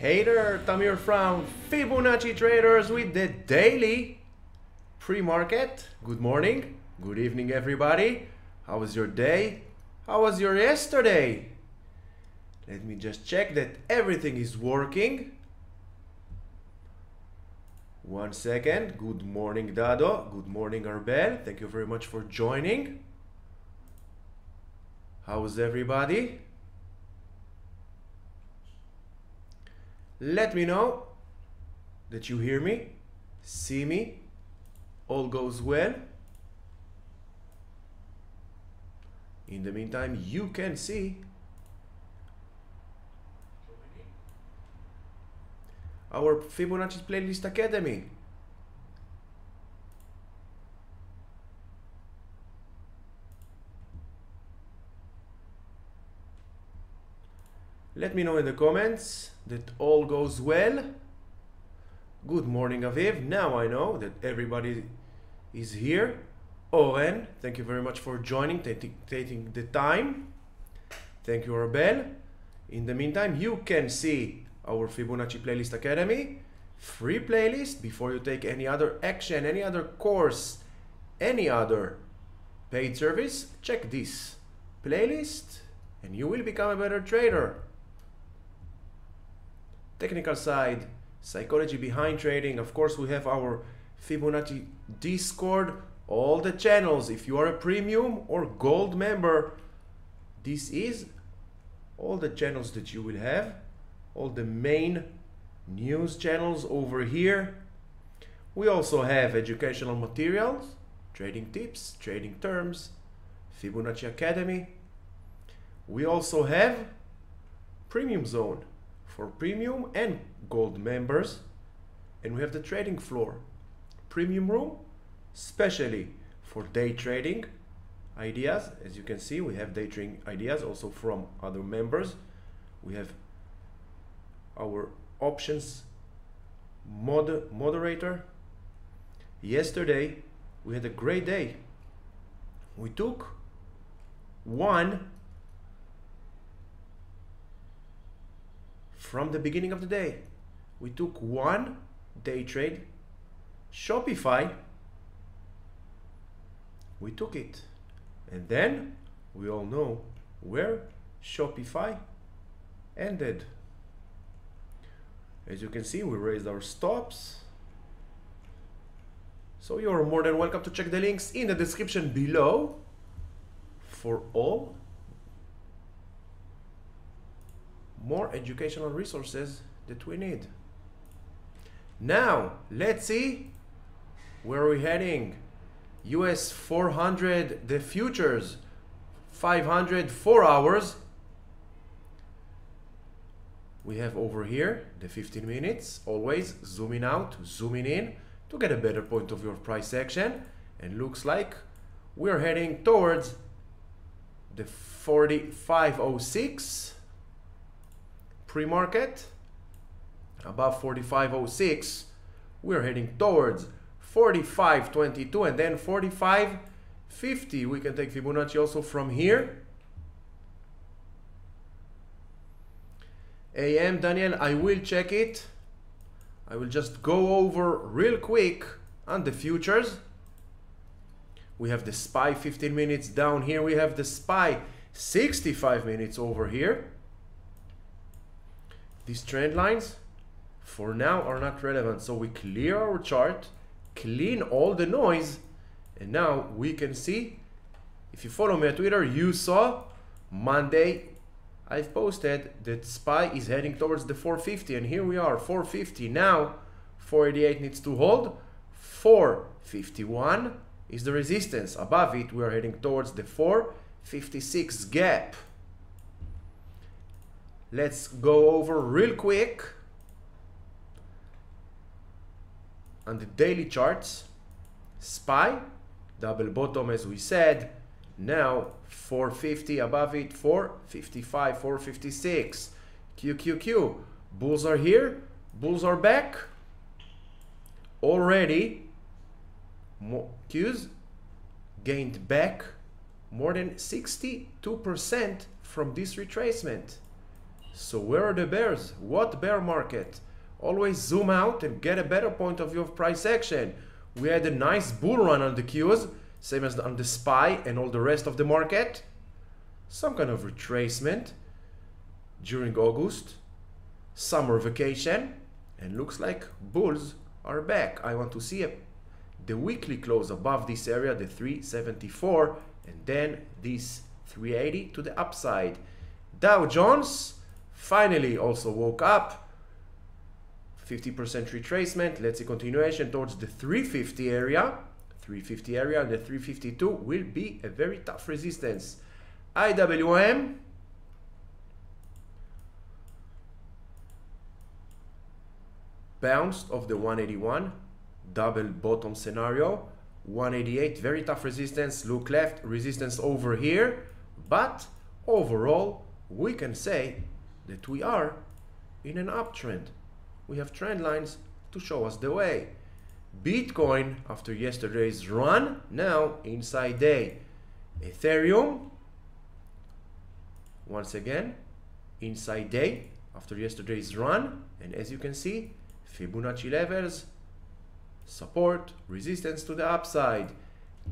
Hey there, Tamir from Fibonacci-Traders with the daily pre-market. Good morning, good evening everybody. How was your day? How was your yesterday? Let me just check that everything is working. 1 second. Good morning, Dado. Good morning, Arbel. Thank you very much for joining. How's everybody? Let me know that you hear me, see me, all goes well. In the meantime, you can see our Fibonacci Playlist Academy. Let me know in the comments that all goes well. Good morning, Aviv. Now I know that everybody is here. Oren, thank you very much for joining, taking the time. Thank you, Arbel. In the meantime, you can see our Fibonacci Playlist Academy, free playlist before you take any other action, any other course, any other paid service. Check this playlist and you will become a better trader. Technical side, psychology behind trading. Of course, we have our Fibonacci Discord, all the channels. If you are a premium or gold member, this is all the channels that you will have, all the main news channels over here. We also have educational materials, trading tips, trading terms, Fibonacci Academy. We also have premium zone for premium and gold members, and we have the trading floor, premium room, especially for day trading ideas. As you can see, we have day trading ideas also from other members. We have our options moderator. Yesterday we had a great day. We took from the beginning of the day, we took one day trade, Shopify, we took it. And then we all know where Shopify ended. As you can see, we raised our stops. So you're more than welcome to check the links in the description below for all more educational resources that we need. Now, let's see where we're heading. US 400, the futures, 500, 4 hours. We have over here the 15 minutes, always zooming out, zooming in to get a better point of view of price action. And looks like we're heading towards the 4506 pre-market. Above 4506, we're heading towards 4522 and then 4550. We can take Fibonacci also from here. AM, Daniel, I will check it. I will just go over real quick on the futures. We have the SPY 15 minutes down here. We have the SPY 65 minutes over here. These trend lines for now are not relevant. So we clear our chart, clean all the noise, and now we can see, if you follow me on Twitter, you saw Monday I've posted that SPY is heading towards the 450, and here we are, 450. Now 488 needs to hold, 451 is the resistance. Above it we are heading towards the 456 gap. Let's go over real quick on the daily charts. SPY, double bottom as we said, now 450, above it 455, 456. QQQ, bulls are here, bulls are back. Already, Qs gained back more than 62% from this retracement. So where are the bears? What bear market? Always zoom out and get a better point of view of price action. We had a nice bull run on the Qs, same as on the SPY and all the rest of the market. Some kind of retracement during August, summer vacation, and looks like bulls are back. I want to see the weekly close above this area, the 374, and then this 380 to the upside. Dow Jones finally also woke up. 50% retracement. Let's see continuation towards the 350 area. 350 area and the 352 will be a very tough resistance. IWM bounced off the 181, double bottom scenario. 188, very tough resistance. Look left, resistance over here. But overall, we can say that we are in an uptrend. We have trend lines to show us the way. Bitcoin, after yesterday's run, now inside day. Ethereum, once again, inside day after yesterday's run. And as you can see, Fibonacci levels, support, resistance to the upside.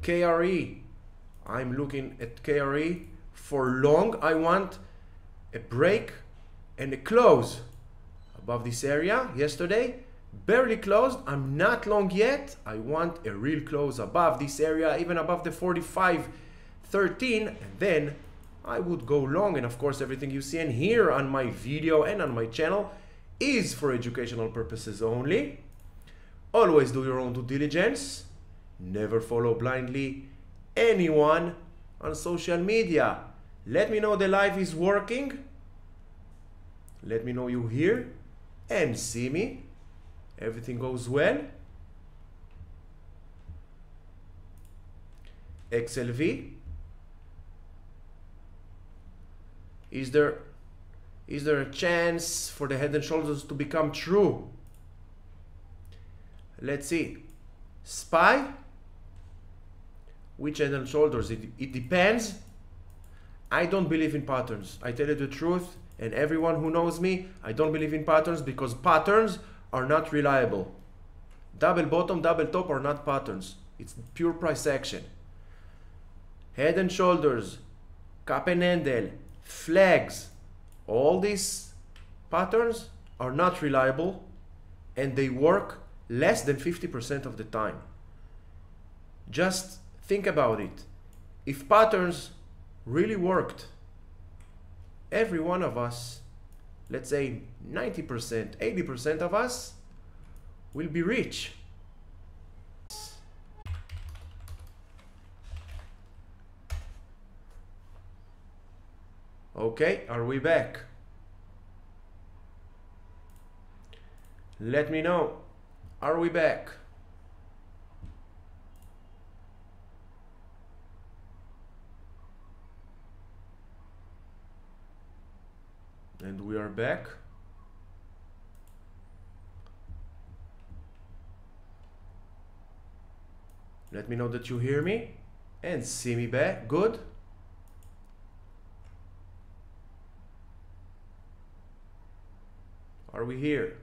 KRE, I'm looking at KRE for long. I want a break and a close above this area. Yesterday barely closed. I'm not long yet. I want a real close above this area, even above the 45.13, and then I would go long. And of course, everything you see and hear on my video and on my channel is for educational purposes only. Always do your own due diligence. Never follow blindly anyone on social media. Let me know the live is working. Let me know you hear and see me. Everything goes well. XLV. Is there a chance for the head and shoulders to become true? Let's see. SPY. Which head and shoulders? It depends. I don't believe in patterns. I tell you the truth, and everyone who knows me, I don't believe in patterns because patterns are not reliable. Double bottom, double top are not patterns. It's pure price action. Head and shoulders, cup and handle, flags, all these patterns are not reliable and they work less than 50% of the time. Just think about it. If patterns really worked, every one of us, let's say 90%, 80% of us will be rich. Okay, are we back? Let me know. Are we back? And we are back. Let me know that you hear me and see me back. Good. Are we here?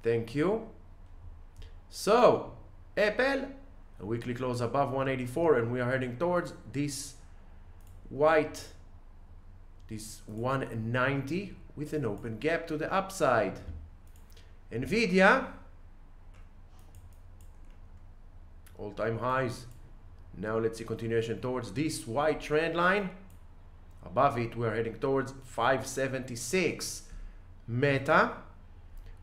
Thank you. So, Apple, a weekly close above 184, and we are heading towards this white, this 190 with an open gap to the upside. Nvidia, all-time highs. Now let's see continuation towards this white trend line. Above it, we are heading towards 576. Meta,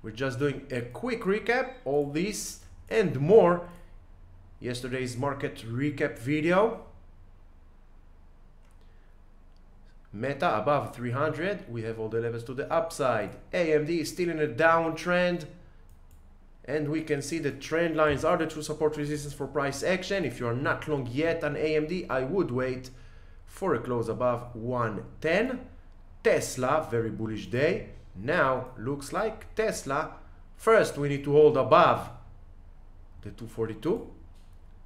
we're just doing a quick recap, all this and more. Yesterday's market recap video. Meta above 300. We have all the levels to the upside. AMD is still in a downtrend. And we can see the trend lines are the true support resistance for price action. If you are not long yet on AMD, I would wait for a close above 110. Tesla, very bullish day. Now looks like Tesla, first we need to hold above the 242.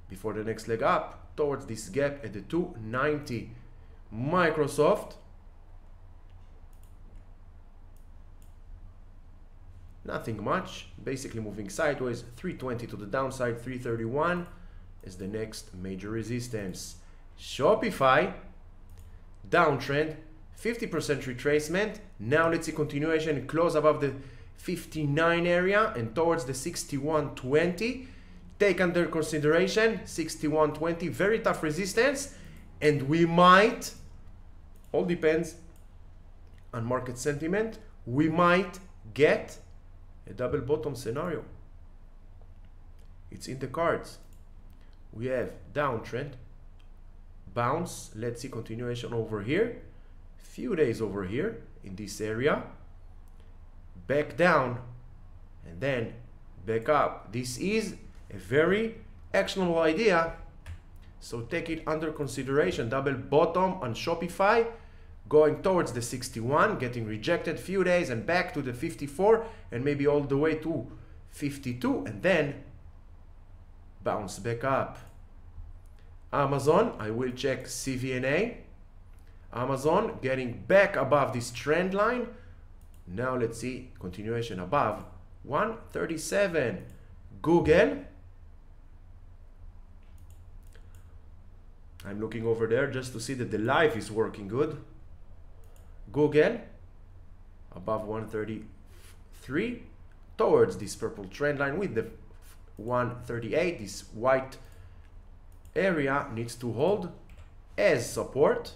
before the next leg up towards this gap at the 290. Microsoft, nothing much, basically moving sideways. 320 to the downside, 331 is the next major resistance. Shopify, downtrend, 50% retracement. Now let's see continuation, close above the 59 area and towards the 61.20. Take under consideration 61.20, very tough resistance, and we might, all depends on market sentiment, we might get a double bottom scenario. It's in the cards. We have downtrend, bounce, let's see continuation over here, few days over here in this area, back down and then back up. This is a very actionable idea, so take it under consideration. Double bottom on Shopify, going towards the 61, getting rejected few days and back to the 54 and maybe all the way to 52 and then bounce back up. Amazon, I will check CVNA. Amazon getting back above this trend line. Now let's see continuation above 137. Google, I'm looking over there just to see that the live is working good. Google above 133 towards this purple trend line with the 138. This white area needs to hold as support.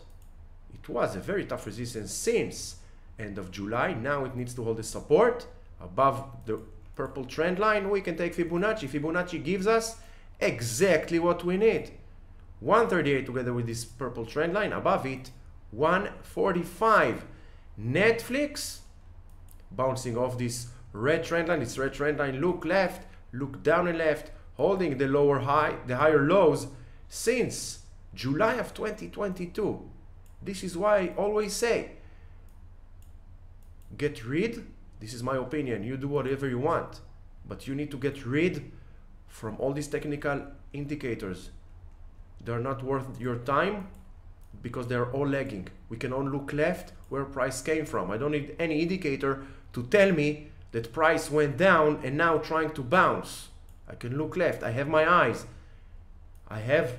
It was a very tough resistance since end of July. Now it needs to hold the support above the purple trend line. We can take Fibonacci. Fibonacci gives us exactly what we need. 138 together with this purple trend line, above it 145. Netflix bouncing off this red trend line. This red trend line, look left, look down and left, holding the lower high, the higher lows since July of 2022. This is why I always say, get rid, this is my opinion, you do whatever you want, but you need to get rid from all these technical indicators. They're not worth your time because they're all lagging. We can only look left where price came from. I don't need any indicator to tell me that price went down and now trying to bounce. I can look left. I have my eyes. I have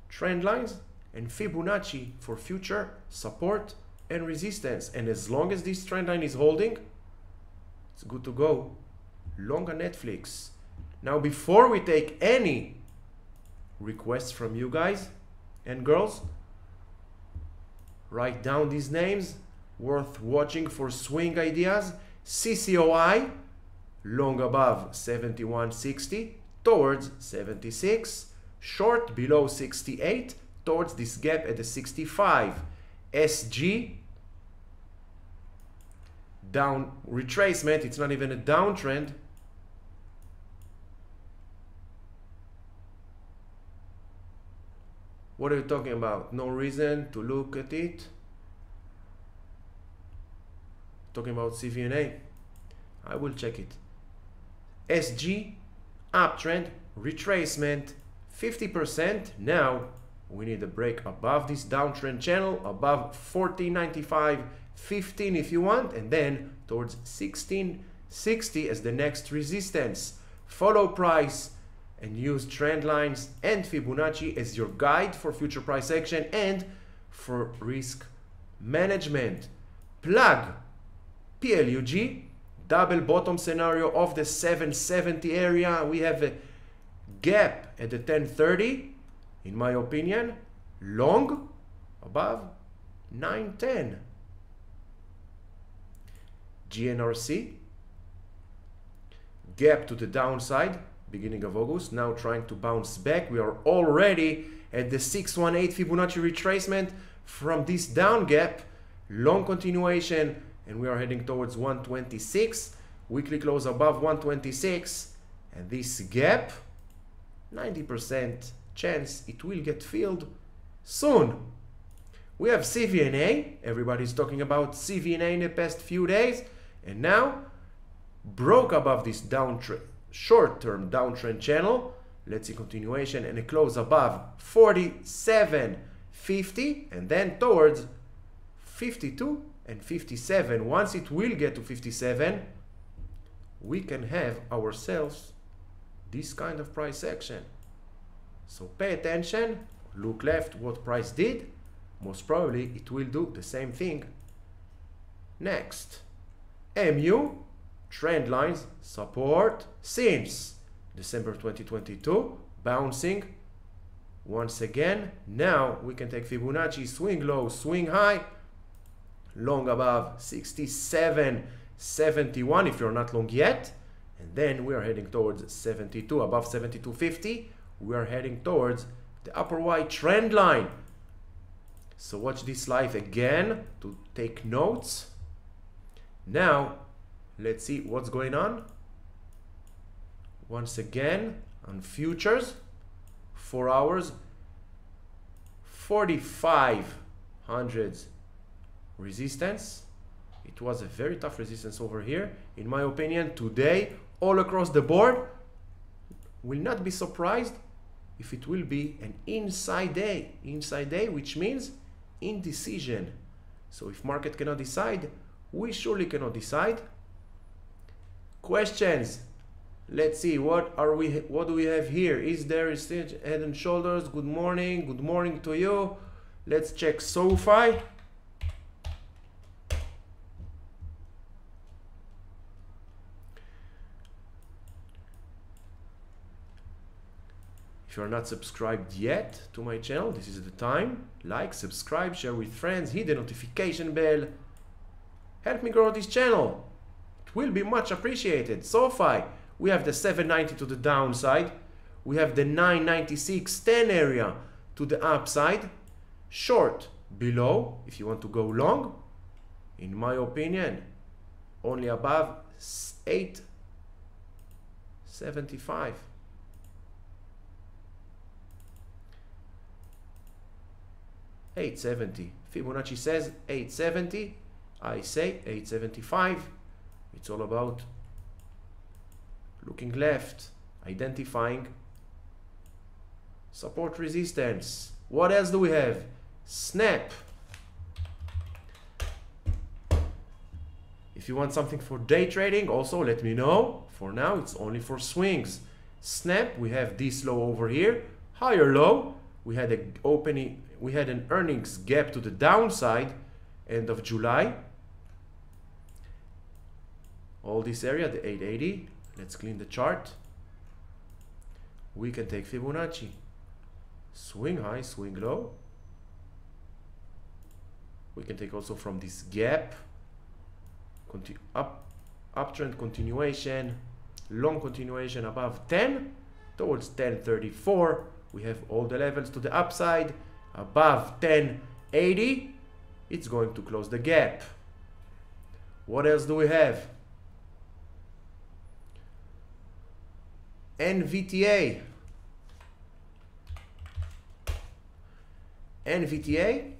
trend lines and Fibonacci for future support and resistance. And as long as this trend line is holding, it's good to go. Long on Netflix. Now, before we take any requests from you guys and girls, write down these names worth watching for swing ideas. CCOI long above 71.60 towards 76, short below 68 towards this gap at the 65. SG down retracement, it's not even a downtrend. What are you talking about? No reason to look at it. Talking about CVNA. I will check it. SG, uptrend, retracement, 50%. Now we need a break above this downtrend channel, above 14.95, 15 if you want, and then towards 16.60 as the next resistance. Follow price and use trend lines and Fibonacci as your guide for future price action and for risk management. Plug PLUG, double bottom scenario of the 770 area. We have a gap at the 1030, in my opinion, long above 910. GNRC, gap to the downside, beginning of August, now trying to bounce back. We are already at the 618 Fibonacci retracement from this down gap, long continuation, and we are heading towards 126, weekly close above 126, and this gap, 90% chance it will get filled soon. We have CVNA, everybody's talking about CVNA in the past few days, and now broke above this downtrend, short-term downtrend channel. Let's see continuation and a close above 47.50 and then towards 52 and 57. Once it will get to 57, we can have ourselves this kind of price action. So pay attention, look left what price did. Most probably it will do the same thing next. MU, trend lines, support since December 2022, bouncing once again. Now we can take Fibonacci, swing low, swing high, long above 67.71 if you're not long yet, and then we are heading towards 72, above 72.50. We are heading towards the upper Y trend line. So watch this live again to take notes. Now let's see what's going on. Once again on futures, 4 hours, 4,500 resistance. It was a very tough resistance over here. In my opinion, today, all across the board, will not be surprised if it will be an inside day. Inside day, which means indecision. So if market cannot decide, we surely cannot decide. Questions? Let's see, what do we have here? Is there head and shoulders? Good morning to you. Let's check SoFi. If you are not subscribed yet to my channel, this is the time. Like, subscribe, share with friends, hit the notification bell. Help me grow this channel. It will be much appreciated. SoFi, we have the 790 to the downside. We have the 996.10 area to the upside. Short below if you want to go long. In my opinion, only above 8.75. $8.70. Fibonacci says 8.70. I say 8.75. It's all about looking left, identifying support, resistance. What else do we have? Snap. If you want something for day trading, also let me know. For now, it's only for swings. Snap, we have this low over here, higher low. We had an opening, we had an earnings gap to the downside end of July. All this area, the 880. Let's clean the chart. We can take Fibonacci. Swing high, swing low. We can take also from this gap. Uptrend continuation, long continuation above 10 towards 1034. We have all the levels to the upside. Above 1080, it's going to close the gap. What else do we have? NVTA. NVTA,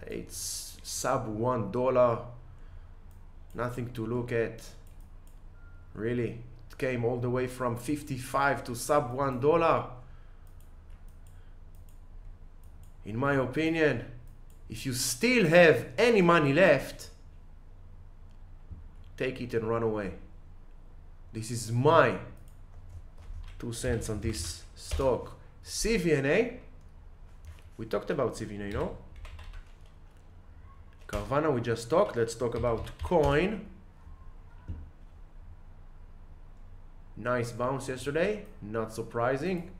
it's sub $1, nothing to look at, really. It came all the way from 55 to sub $1. In my opinion, if you still have any money left, take it and run away. This is my 2 cents on this stock. CVNA, we talked about CVNA, no? Carvana, we just talked. Let's talk about coin. Nice bounce yesterday, not surprising.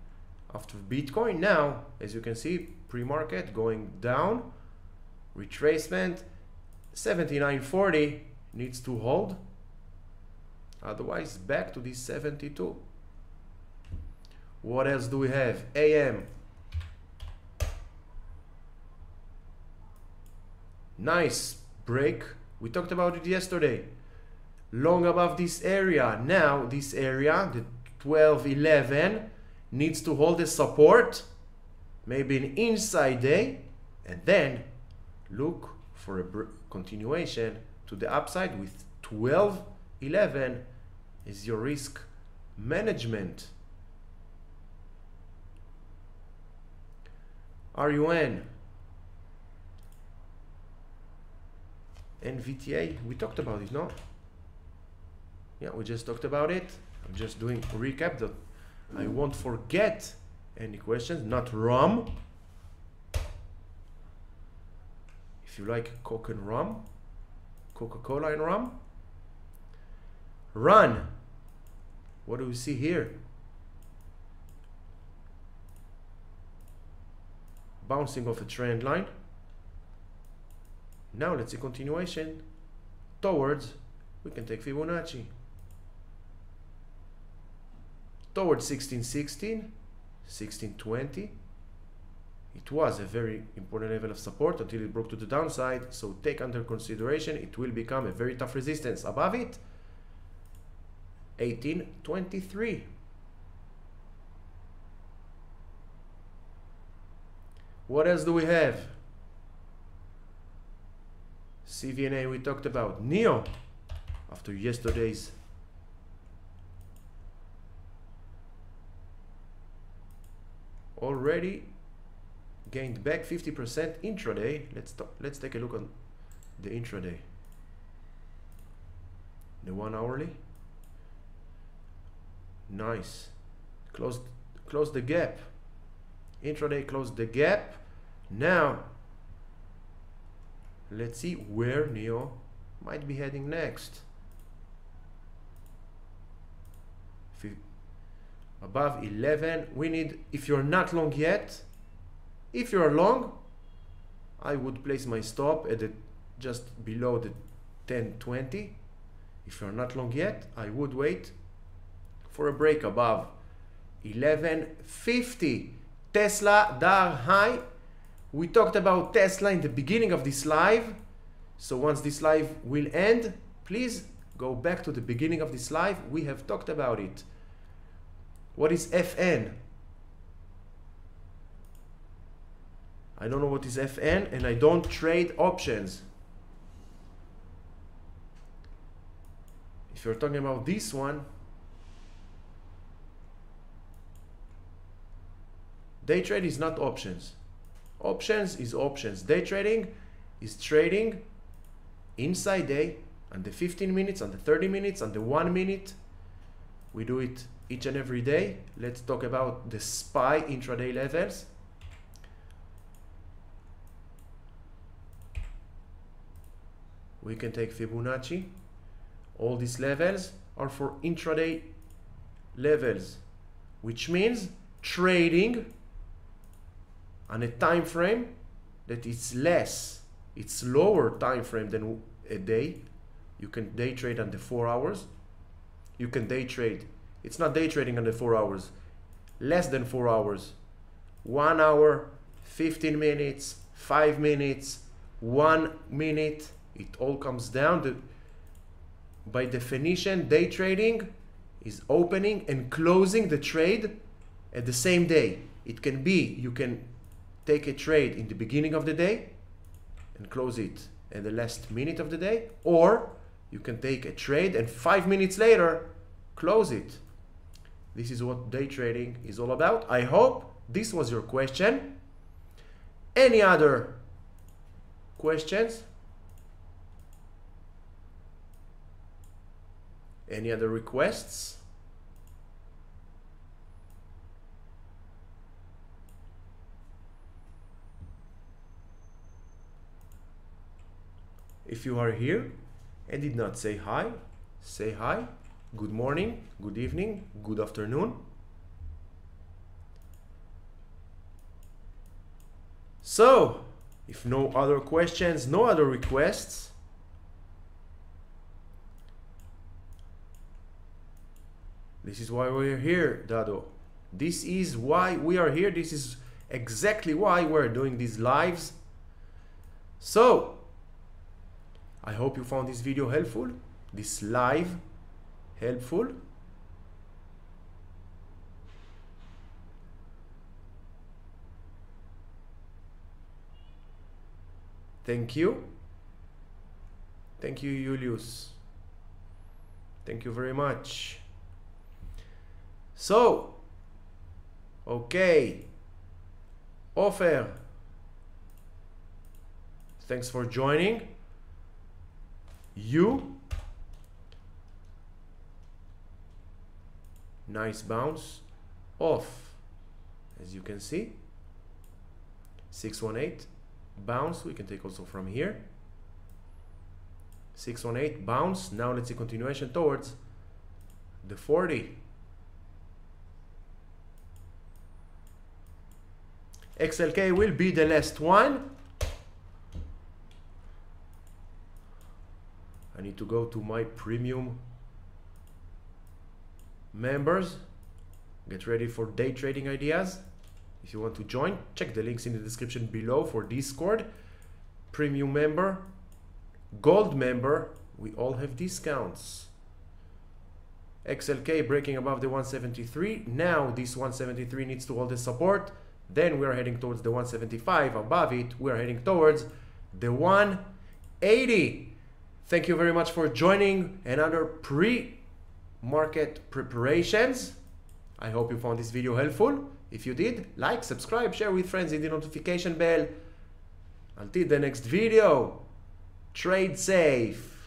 After Bitcoin, now, as you can see, pre-market going down. Retracement, 79.40 needs to hold. Otherwise, back to this 72. What else do we have? AM. Nice break. We talked about it yesterday. Long above this area. Now this area, the 1211, needs to hold the support. Maybe an inside day. And then look for a continuation to the upside with 1211 is your risk management, RUN, NVTA, we talked about it, no? Yeah, we just talked about it. I'm just doing a recap that I won't forget any questions. Not rum. If you like Coke and rum, Coca-Cola and rum. Run. What do we see here? Bouncing off a trend line. Now let's see continuation towards, we can take Fibonacci. Towards 1616, 1620. It was a very important level of support until it broke to the downside. So take under consideration, it will become a very tough resistance. Above it, 1823. What else do we have? CVNA we talked about. NEO, after yesterday's already gained back 50% intraday. Let's take a look on the intraday. The 1 hourly. Nice. Closed the gap. Intraday closed the gap. Now let's see where NEO might be heading next. Above 11, we need, if you're not long yet, if you're long, I would place my stop at just below the 1020. If you're not long yet, I would wait for a break above 1150. Tesla dar high. We talked about Tesla in the beginning of this live. So once this live will end, please go back to the beginning of this live. We have talked about it. What is FN? I don't know what is FN, and I don't trade options. If you're talking about this one, day trade is not options. Options is options. Day trading is trading inside day, on the 15 minutes, on the 30 minutes, on the 1 minute. We do it each and every day. Let's talk about the SPY intraday levels. We can take Fibonacci. All these levels are for intraday levels, which means trading on a time frame that is less, it's lower time frame than a day. You can day trade on the 4 hours. You can day trade, it's not day trading on the 4 hours, less than 4 hours, 1 hour, 15 minutes, 5 minutes, 1 minute. It all comes down to, by definition, day trading is opening and closing the trade at the same day. It can be, you can take a trade in the beginning of the day and close it at the last minute of the day, or you can take a trade and 5 minutes later close it. This is what day trading is all about. I hope this was your question. Any other questions? Any other requests? If you are here and did not say hi, say hi. Good morning, good evening, good afternoon. So, if no other questions, no other requests, this is why we're here, Dado. This is why we are here. This is exactly why we're doing these lives. So, I hope you found this video helpful, this live helpful. Thank you. Thank you, Julius. Thank you very much. So, okay, Ofer, thanks for joining. You, nice bounce off, as you can see. 618 bounce, we can take also from here. 618 bounce. Now let's see continuation towards the 40. XLK will be the last one. I need to go to my premium members. Get ready for day trading ideas. If you want to join, check the links in the description below for Discord. Premium member, gold member, we all have discounts. XLK breaking above the 173. Now this 173 needs to hold the support. Then we are heading towards the 175. Above it, we are heading towards the 180. Thank you very much for joining another pre-market preparations. I hope you found this video helpful. If you did, like, subscribe, share with friends, hit the notification bell. Until the next video, trade safe.